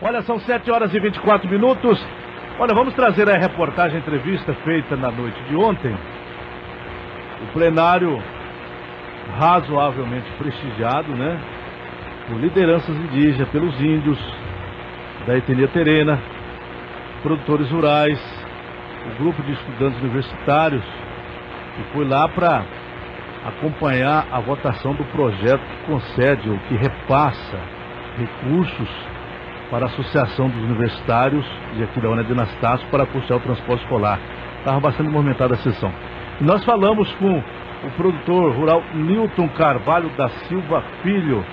Olha, são 7 horas e 24 minutos. Olha, vamos trazer a reportagem, a entrevista feita na noite de ontem. O plenário razoavelmente prestigiado, né? Por lideranças indígenas, pelos índios, da etnia terena, produtores rurais, o grupo de estudantes universitários, que foi lá para acompanhar a votação do projeto que concede ou que repassa recursos para a Associação dos Universitários de aqui da UNE de Anastácio para custear o transporte escolar. Estava bastante movimentada a sessão. E nós falamos com o produtor rural Nilton Carvalho da Silva Filho.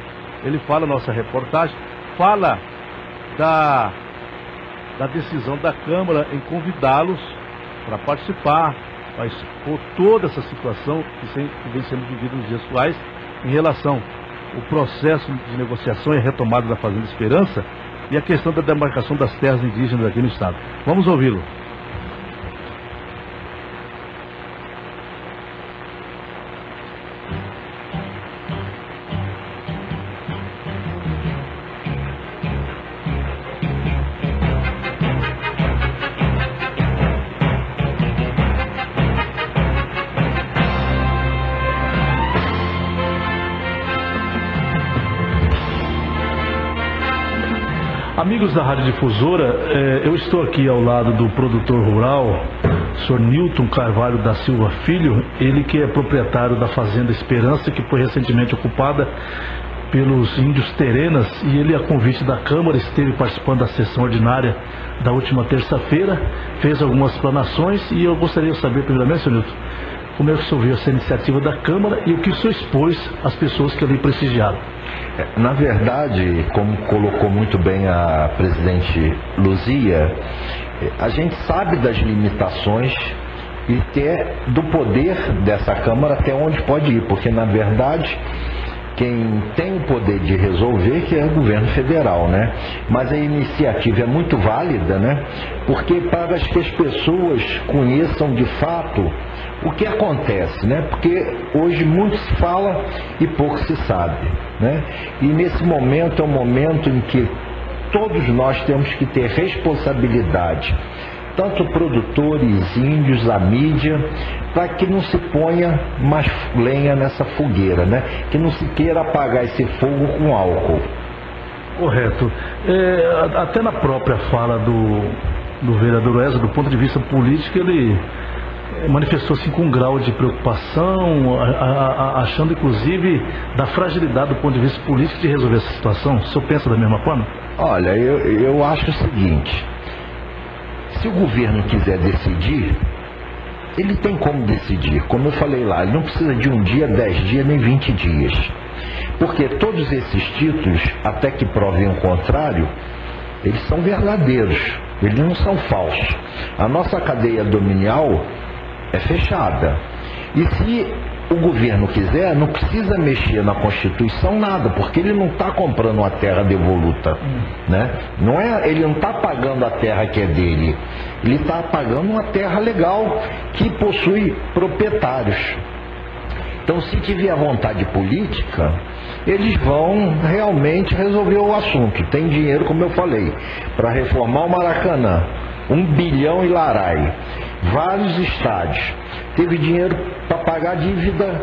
Ele fala, nossa reportagem, fala da decisão da Câmara em convidá-los para participar, para expor toda essa situação que vem sendo vivida nos dias atuais em relação ao processo de negociação e retomada da Fazenda Esperança e a questão da demarcação das terras indígenas aqui no estado. Vamos ouvi-lo. Amigos da Rádio Difusora, eu estou aqui ao lado do produtor rural, Sr. Nilton Carvalho da Silva Filho, ele que é proprietário da Fazenda Esperança, que foi recentemente ocupada pelos índios terenas, e ele, a convite da Câmara, esteve participando da sessão ordinária da última terça-feira, fez algumas explanações, e eu gostaria de saber, primeiramente, Sr. Nilton, como é que o senhor viu essa iniciativa da Câmara e o que o senhor expôs às pessoas que ali prestigiaram? Na verdade, como colocou muito bem a presidente Luzia, a gente sabe das limitações e do poder dessa Câmara até onde pode ir, porque na verdade quem tem o poder de resolver que é o governo federal, né? Mas a iniciativa é muito válida, né? Porque para que as pessoas conheçam de fato o que acontece, né? Porque hoje muito se fala e pouco se sabe, né? E nesse momento é um momento em que todos nós temos que ter responsabilidade, tanto produtores, índios, a mídia, para que não se ponha mais lenha nessa fogueira, né? Que não se queira apagar esse fogo com álcool. Correto. Até na própria fala do vereador Wesley, do ponto de vista político, ele manifestou-se com um grau de preocupação, achando inclusive da fragilidade do ponto de vista político de resolver essa situação. O senhor pensa da mesma forma? Olha, eu acho o seguinte: se o governo quiser decidir, ele tem como decidir. Como eu falei lá, ele não precisa de um dia, 10 dias, nem 20 dias. Porque todos esses títulos, até que provem o contrário, eles são verdadeiros, eles não são falsos. A nossa cadeia dominial é fechada. E se o governo quiser, não precisa mexer na Constituição nada, porque ele não está comprando uma terra devoluta, né? Ele não está pagando a terra que é dele, ele está pagando uma terra legal que possui proprietários. Então, se tiver vontade política, eles vão realmente resolver o assunto. Tem dinheiro, como eu falei, para reformar o Maracanã, 1 bilhão e larai, vários estádios. Teve dinheiro para pagar a dívida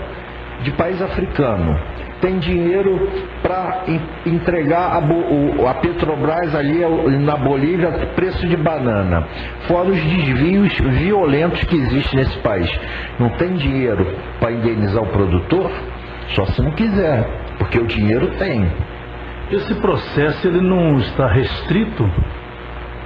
de país africano. Tem dinheiro para entregar a Petrobras ali na Bolívia, preço de banana. Fora os desvios violentos que existem nesse país. Não tem dinheiro para indenizar o produtor? Só se não quiser, porque o dinheiro tem. Esse processo ele não está restrito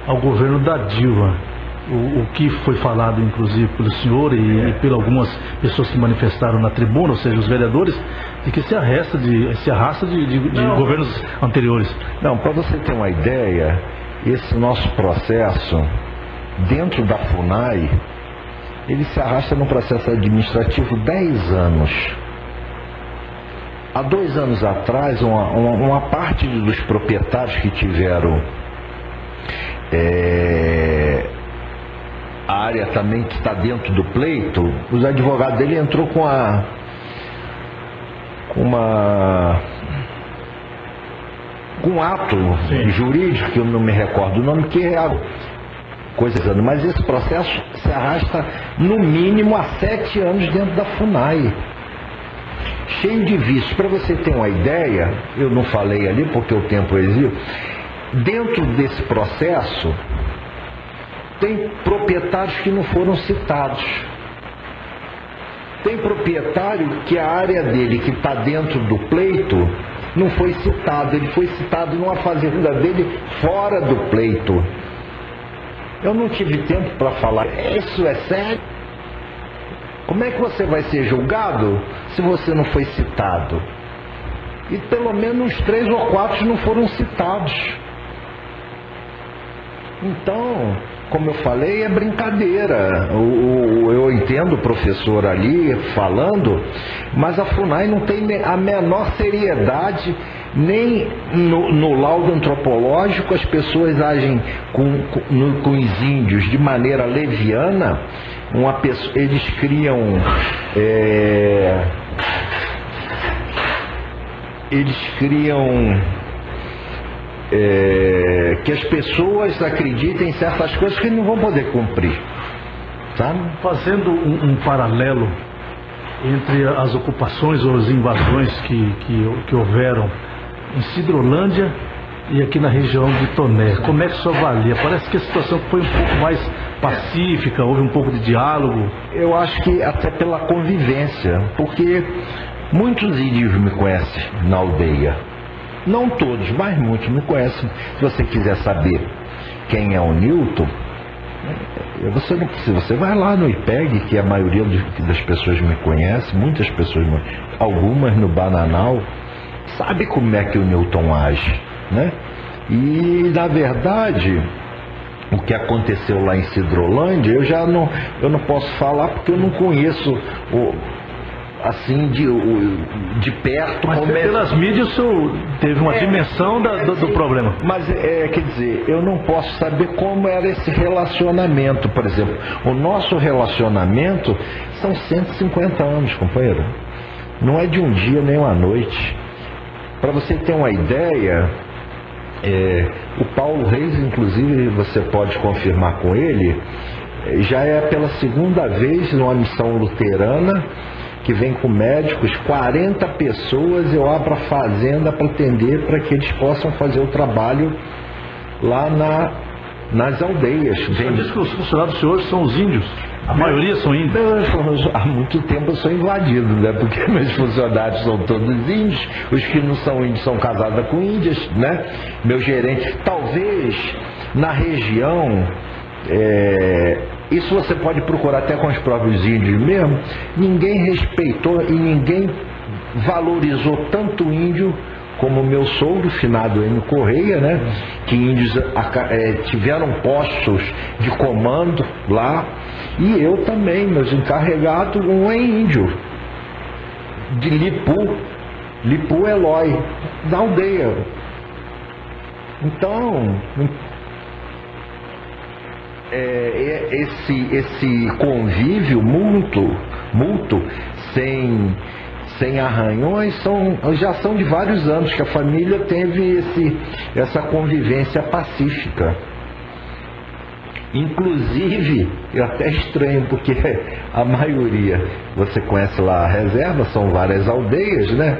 ao governo da Dilma. O que foi falado, inclusive, pelo senhor e por algumas pessoas que manifestaram na tribuna, ou seja, os vereadores, de que se arrasta de governos anteriores. Não, para você ter uma ideia, esse nosso processo, dentro da FUNAI, ele se arrasta num processo administrativo 10 anos. Há 2 anos atrás, uma parte dos proprietários que tiveram a área também que está dentro do pleito, os advogados dele entrou com com ato jurídico, que eu não me recordo o nome, que é a coisa, mas esse processo se arrasta no mínimo há 7 anos dentro da FUNAI. Cheio de vícios. Para você ter uma ideia, eu não falei ali porque o tempo exigiu, dentro desse processo tem proprietários que não foram citados. Tem proprietário que a área dele que está dentro do pleito não foi citado, ele foi citado numa fazenda dele fora do pleito. Eu não tive tempo para falar. Isso é sério? Como é que você vai ser julgado se você não foi citado? E pelo menos 3 ou 4 não foram citados. Então, como eu falei, é brincadeira. Eu entendo o professor ali falando, mas a FUNAI não tem a menor seriedade, nem no laudo antropológico. As pessoas agem com os índios de maneira leviana. Eles criam que as pessoas acreditem em certas coisas que não vão poder cumprir, sabe? Fazendo um paralelo entre as ocupações ou as invasões que houveram em Sidrolândia e aqui na região de Toné, como é que o senhor avalia? Parece que a situação foi um pouco mais pacífica, houve um pouco de diálogo. Eu acho que até pela convivência, porque muitos índios me conhecem na aldeia. Não todos, mas muitos me conhecem. Se você quiser saber quem é o Newton, você não precisa, você vai lá no IPEG, que a maioria das pessoas me conhece, muitas pessoas, algumas no Bananal, sabe como é que o Newton age, né? E na verdade, o que aconteceu lá em Sidrolândia, eu não posso falar porque eu não conheço assim de perto. Mas pelas mídias o senhor teve uma dimensão do problema. Mas quer dizer, eu não posso saber como era esse relacionamento. Por exemplo, o nosso relacionamento são 150 anos, companheiro. Não é de um dia nem uma noite. Para você ter uma ideia, o Paulo Reis, inclusive, você pode confirmar com ele, já é pela 2ª vez numa missão luterana, que vem com médicos, 40 pessoas, eu abro a fazenda para atender, para que eles possam fazer o trabalho lá nas aldeias. Você diz que os funcionários do senhor são os índios? A maioria são índios? Há muito tempo eu sou invadido, né? Porque meus funcionários são todos índios, os que não são índios são casados com índias, né? Meu gerente, talvez na região, isso você pode procurar até com os próprios índios mesmo, ninguém respeitou e ninguém valorizou tanto o índio como o meu sogro, finado M. Correia, né? Que índios tiveram postos de comando lá, e eu também, meus encarregados, um é índio, de Lipu Eloy, da aldeia. Então, esse convívio mútuo, sem arranhões, já são de vários anos que a família teve essa convivência pacífica. Inclusive, eu até estranho, porque a maioria, você conhece lá a reserva, são várias aldeias, né?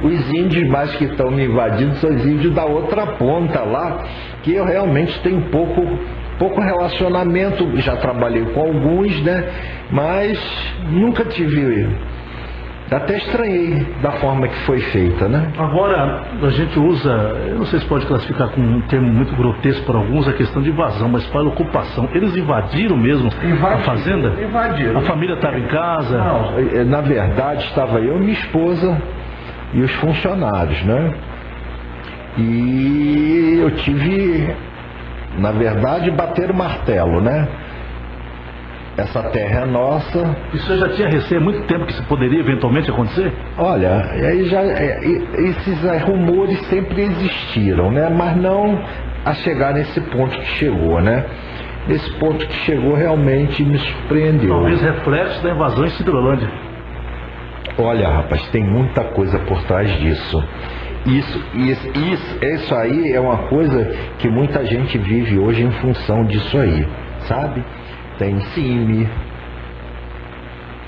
Os índios mais que estão me invadindo são os índios da outra ponta lá, que eu realmente tenho pouco relacionamento, já trabalhei com alguns, né? Mas nunca tive. Até estranhei da forma que foi feita, né? Agora, a gente usa, eu não sei se pode classificar com um termo muito grotesco para alguns, a questão de invasão, mas para ocupação. Eles invadiram mesmo a fazenda? Invadiram. A família estava em casa? Não, na verdade estava eu, minha esposa e os funcionários, né? E eu tive, na verdade, bater o martelo, né? Essa terra é nossa. Isso já tinha receio há muito tempo que isso poderia eventualmente acontecer? Olha, esses rumores sempre existiram, né? Mas não a chegar nesse ponto que chegou, né? Esse ponto que chegou realmente me surpreendeu. Talvez reflexo da invasão em Sidrolândia. Olha, rapaz, tem muita coisa por trás disso. Isso aí é uma coisa que muita gente vive hoje em função disso aí, sabe? Tem CIMI,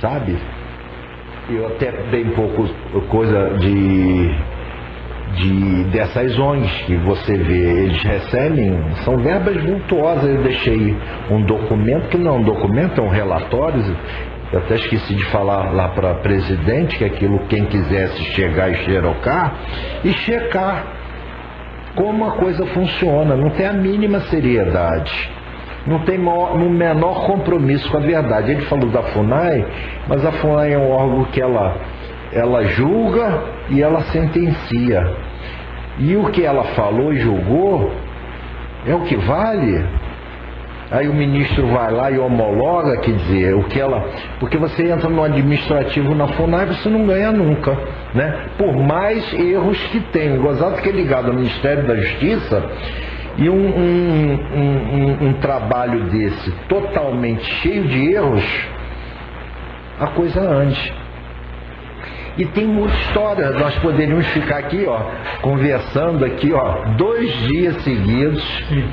sabe? Eu até dei um pouco coisa dessas ONGs que você vê, eles recebem, são verbas vultuosas. Eu deixei um documento, que não é um documento, é um relatório. Eu até esqueci de falar lá para a presidente que aquilo, quem quisesse chegar e xerocar e checar como a coisa funciona. Não tem a mínima seriedade, não tem o menor compromisso com a verdade. Ele falou da FUNAI, mas a FUNAI é um órgão que ela julga e ela sentencia. E o que ela falou e julgou é o que vale. Aí o ministro vai lá e homologa, quer dizer, porque você entra no administrativo na FUNAI, você não ganha nunca, né? Por mais erros que tem. Gozado que é ligado ao Ministério da Justiça, e um trabalho desse totalmente cheio de erros, a coisa ande. E tem muita história. Nós poderíamos ficar aqui, ó, conversando aqui, ó, 2 dias seguidos. Sim.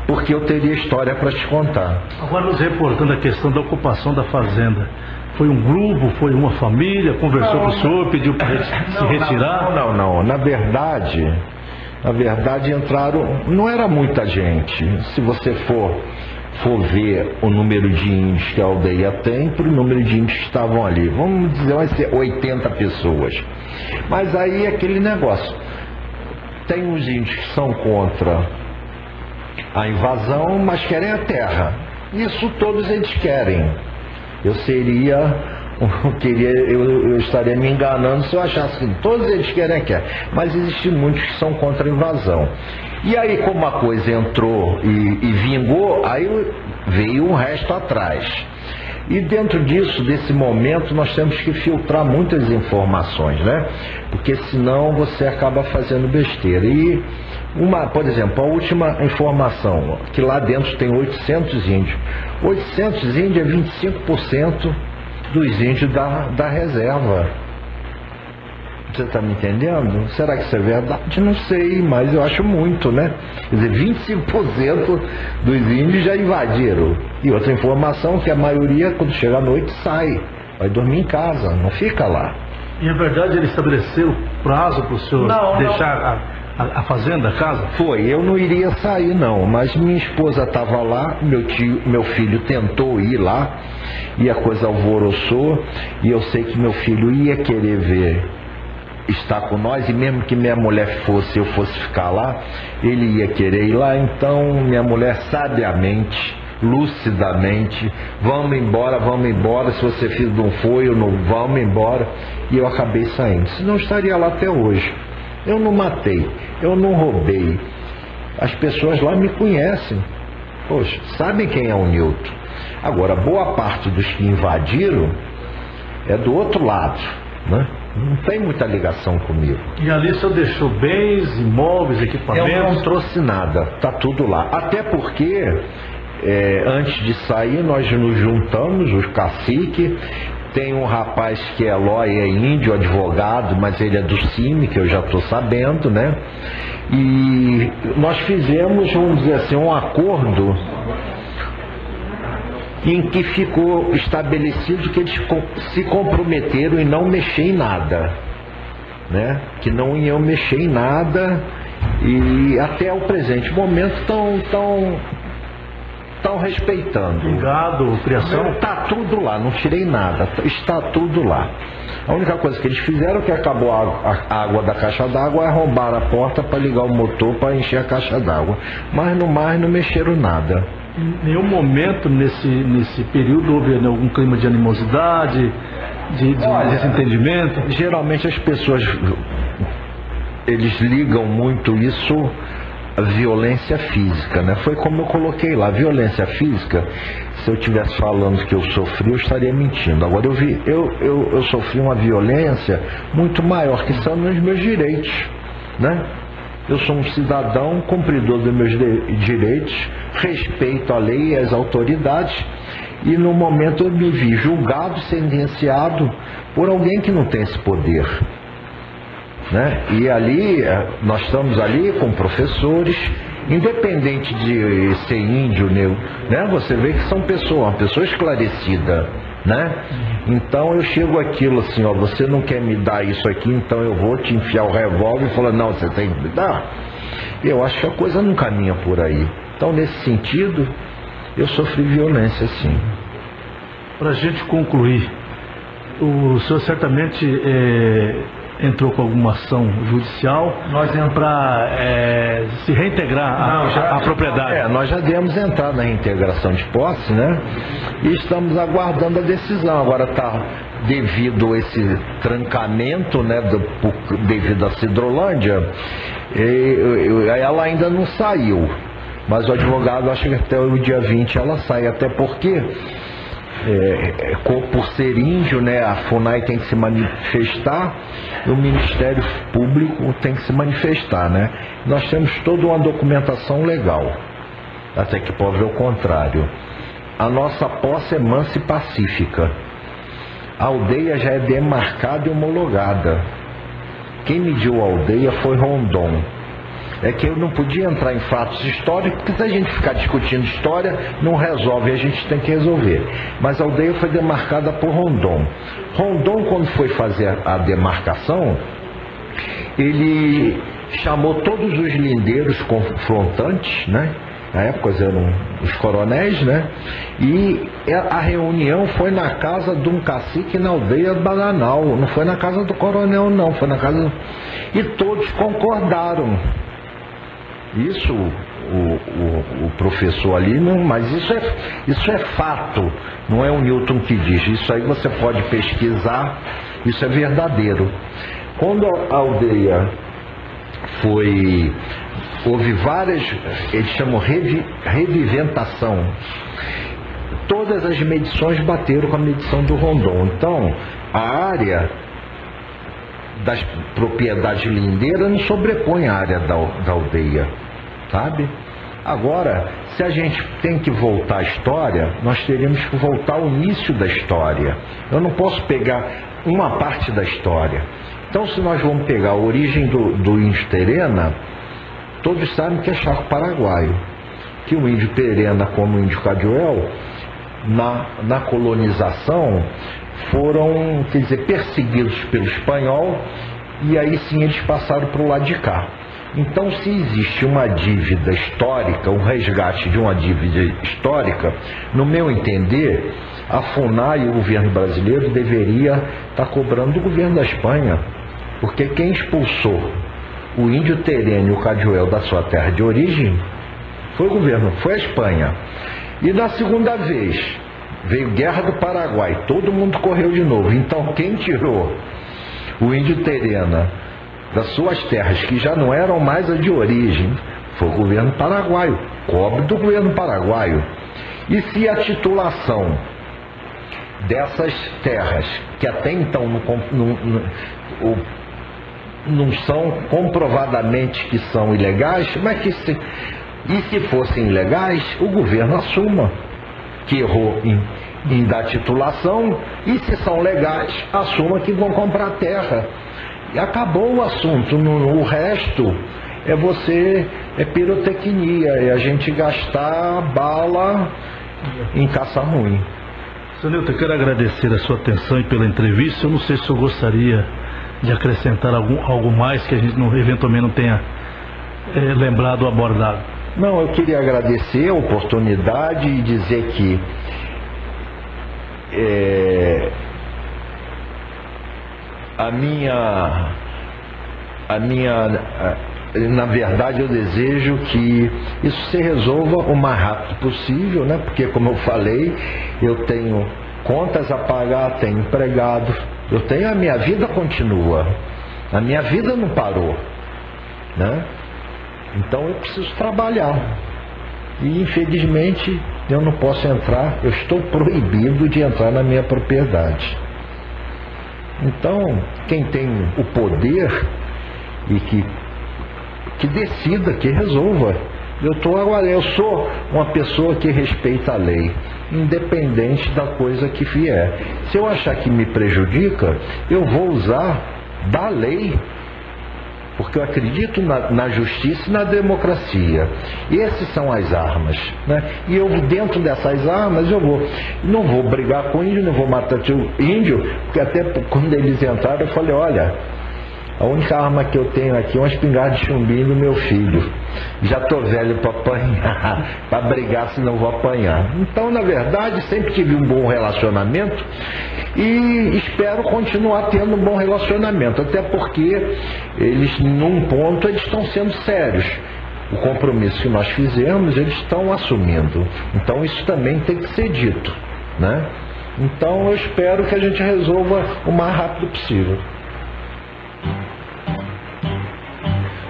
Porque eu teria história para te contar. Agora, nos reportando a questão da ocupação da fazenda, foi um grupo, foi uma família, conversou com o senhor, pediu para se retirar? Não. Na verdade entraram, não era muita gente. Se você for ver o número de índios que a aldeia tem, para o número de índios que estavam ali, vamos dizer, vai ser 80 pessoas. Mas aí é aquele negócio, tem uns índios que são contra a invasão, mas querem a terra. Isso todos eles querem. Eu estaria me enganando se eu achasse que todos eles querem a terra. Mas existem muitos que são contra a invasão. E aí, como a coisa entrou e vingou, aí veio o resto atrás. E dentro disso, desse momento, nós temos que filtrar muitas informações, né? Porque senão você acaba fazendo besteira. E por exemplo, a última informação, que lá dentro tem 800 índios. 800 índios é 25% dos índios da reserva. Você está me entendendo? Será que isso é verdade? Não sei, mas eu acho muito, né? Quer dizer, 25% dos índios já invadiram. E outra informação, que a maioria, quando chega à noite, sai. Vai dormir em casa, não fica lá. E é verdade, ele estabeleceu prazo para o senhor deixar a fazenda, a casa? Foi, eu não iria sair não, mas minha esposa estava lá, meu filho tentou ir lá, e a coisa alvoroçou, e eu sei que meu filho ia querer estar com nós, e mesmo que minha mulher eu fosse ficar lá, ele ia querer ir lá. Então minha mulher sabiamente, lucidamente, vamos embora, se você filho não foi, eu não, vamos embora, e eu acabei saindo, senão eu estaria lá até hoje. Eu não matei, eu não roubei. As pessoas lá me conhecem. Poxa, sabem quem é o Nilton. Agora, boa parte dos que invadiram é do outro lado, né? Não tem muita ligação comigo. E ali o senhor deixou bens, imóveis, equipamentos? Eu não trouxe nada, tá tudo lá. Até porque, antes de sair, nós nos juntamos, os caciques. Tem um rapaz que é lawyer, é índio, advogado, mas ele é do CIMI, que eu já estou sabendo, né? E nós fizemos, vamos dizer assim, um acordo em que ficou estabelecido que eles se comprometeram em não mexer em nada, né? Que não iam mexer em nada, e até o presente momento estão respeitando. Gado, criação? Está tudo lá, não tirei nada, está tudo lá. A única coisa que eles fizeram, que acabou a água da caixa d'água, é roubar a porta para ligar o motor para encher a caixa d'água. Mas no mais não mexeram nada. Em nenhum momento nesse período houve algum clima de animosidade, de desentendimento? Geralmente as pessoas, eles ligam muito isso à violência física, né? Foi como eu coloquei lá, violência física. Se eu estivesse falando que eu sofri, eu estaria mentindo. Agora eu sofri uma violência muito maior, que são os meus direitos, né? Eu sou um cidadão cumpridor dos meus direitos, respeito a lei e as autoridades, e no momento eu me vi julgado, sentenciado por alguém que não tem esse poder. né? E ali, nós estamos ali com professores, independente de ser índio, negro, né? Você vê que são uma pessoa esclarecida, né? Então eu chego aquilo assim, ó, você não quer me dar isso aqui, então eu vou te enfiar o revólver e falar, não, você tem que me dar. Eu acho que a coisa não caminha por aí. Então, nesse sentido, eu sofri violência, sim. Para a gente concluir, o senhor certamente entrou com alguma ação judicial para se reintegrar à propriedade. Nós já demos entrada na reintegração de posse, né? E estamos aguardando a decisão. Agora está devido a esse trancamento, né? Devido à Cidrolândia, ela ainda não saiu. Mas o advogado acha que até o dia 20 ela sai, até porque por ser índio, né, a FUNAI tem que se manifestar e o Ministério Público tem que se manifestar, né? Nós temos toda uma documentação legal, até que prove o contrário. A nossa posse é mansa e pacífica. A aldeia já é demarcada e homologada. Quem mediu a aldeia foi Rondon. É que eu não podia entrar em fatos históricos, porque se a gente ficar discutindo história, não resolve, a gente tem que resolver. Mas a aldeia foi demarcada por Rondon. Rondon, quando foi fazer a demarcação, ele chamou todos os lindeiros confrontantes, né? Na época eram os coronéis, né? E a reunião foi na casa de um cacique na aldeia do Bananal. Não foi na casa do coronel, não, foi na casa... E todos concordaram. Isso o professor ali, não, mas isso é fato, não é o Newton que diz. Isso aí você pode pesquisar, isso é verdadeiro. Quando a aldeia houve várias, eles chamam reviventação, todas as medições bateram com a medição do Rondon. Então, a área das propriedades lindeiras não sobrepõe a área da aldeia, sabe? Agora, se a gente tem que voltar à história, nós teríamos que voltar ao início da história. Eu não posso pegar uma parte da história. Então, se nós vamos pegar a origem do índio Terena, todos sabem que é charco paraguaio. Que o índio Terena, como o índio Caduel, na colonização, foram, quer dizer, perseguidos pelo espanhol, e aí sim eles passaram para o lado de cá. Então, se existe uma dívida histórica, um resgate de uma dívida histórica, no meu entender, a FUNAI e o governo brasileiro deveria estar cobrando do governo da Espanha, porque quem expulsou o índio Terena e o Caduel da sua terra de origem foi o governo, foi a Espanha. E na segunda vez veio Guerra do Paraguai, todo mundo correu de novo. Então, quem tirou o índio Terena das suas terras, que já não eram mais as de origem, foi o governo paraguaio, cobre do governo paraguaio. E se a titulação dessas terras, que até então não são comprovadamente que são ilegais, mas que se fossem ilegais, o governo assuma que errou em dar titulação, e se são legais, assuma que vão comprar terra. E acabou o assunto. O resto é pirotecnia, é a gente gastar bala em caça ruim. Seu Newton, eu quero agradecer a sua atenção e pela entrevista. Eu não sei se o senhor gostaria de acrescentar algo mais que a gente eventualmente não tenha lembrado ou abordado. Não, eu queria agradecer a oportunidade e dizer que na verdade, eu desejo que isso se resolva o mais rápido possível, né? Porque, como eu falei, eu tenho contas a pagar, tenho empregado, a minha vida continua, a minha vida não parou, né? Então eu preciso trabalhar. E, infelizmente, eu não posso entrar, eu estou proibido de entrar na minha propriedade. Então, quem tem o poder e que decida, que resolva. Eu sou uma pessoa que respeita a lei, independente da coisa que vier. Se eu achar que me prejudica, eu vou usar da lei porque eu acredito na justiça e na democracia. Essas são as armas, né? E eu, dentro dessas armas, não vou brigar com índio, não vou matar índio, porque até quando eles entraram eu falei, olha, a única arma que eu tenho aqui é uma espingarda de chumbinho do meu filho. Já estou velho para apanhar, para brigar, senão vou apanhar. Então, na verdade, sempre tive um bom relacionamento e espero continuar tendo um bom relacionamento, até porque eles, num ponto, eles estão sendo sérios. O compromisso que nós fizemos, eles estão assumindo. Então, isso também tem que ser dito, né? Então, eu espero que a gente resolva o mais rápido possível.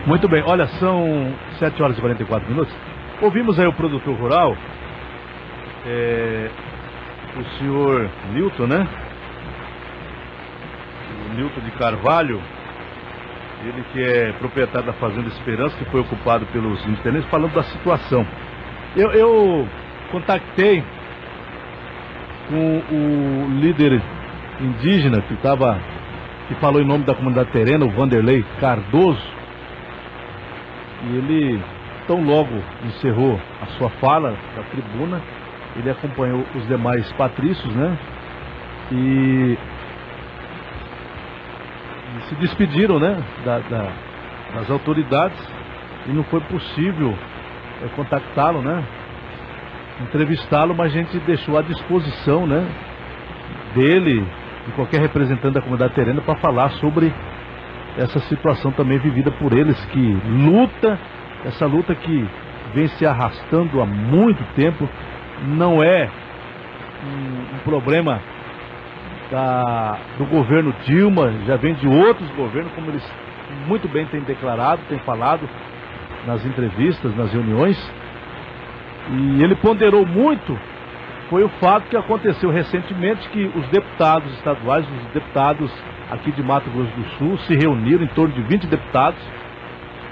Muito bem, olha, são 7 horas e 44 minutos. Ouvimos aí o produtor rural, o senhor Nilton, né? O Nilton de Carvalho, ele que é proprietário da Fazenda Esperança, que foi ocupado pelos independentes, falando da situação. Eu contactei com o líder indígena que falou em nome da comunidade terrena, o Vanderlei Cardoso. E ele, tão logo encerrou a sua fala da tribuna, ele acompanhou os demais patrícios, né? E se despediram, né? Das autoridades, e não foi possível contactá-lo, né? Entrevistá-lo, mas a gente deixou à disposição, né? Dele, de qualquer representante da comunidade terrena, para falar sobre essa situação também vivida por eles, que essa luta que vem se arrastando há muito tempo, não é um problema do governo Dilma, já vem de outros governos, como eles muito bem têm declarado, têm falado nas entrevistas, nas reuniões, e ele ponderou muito, foi o fato que aconteceu recentemente, que os deputados estaduais, os deputados aqui de Mato Grosso do Sul, se reuniram, em torno de 20 deputados,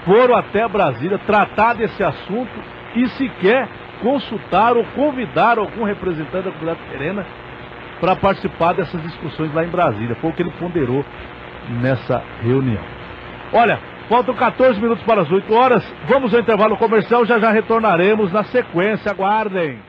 foram até Brasília tratar desse assunto e sequer consultar ou convidar algum representante da comunidade terrena para participar dessas discussões lá em Brasília. Foi o que ele ponderou nessa reunião. Olha, faltam 14 minutos para as 8 horas, vamos ao intervalo comercial, já retornaremos na sequência, aguardem.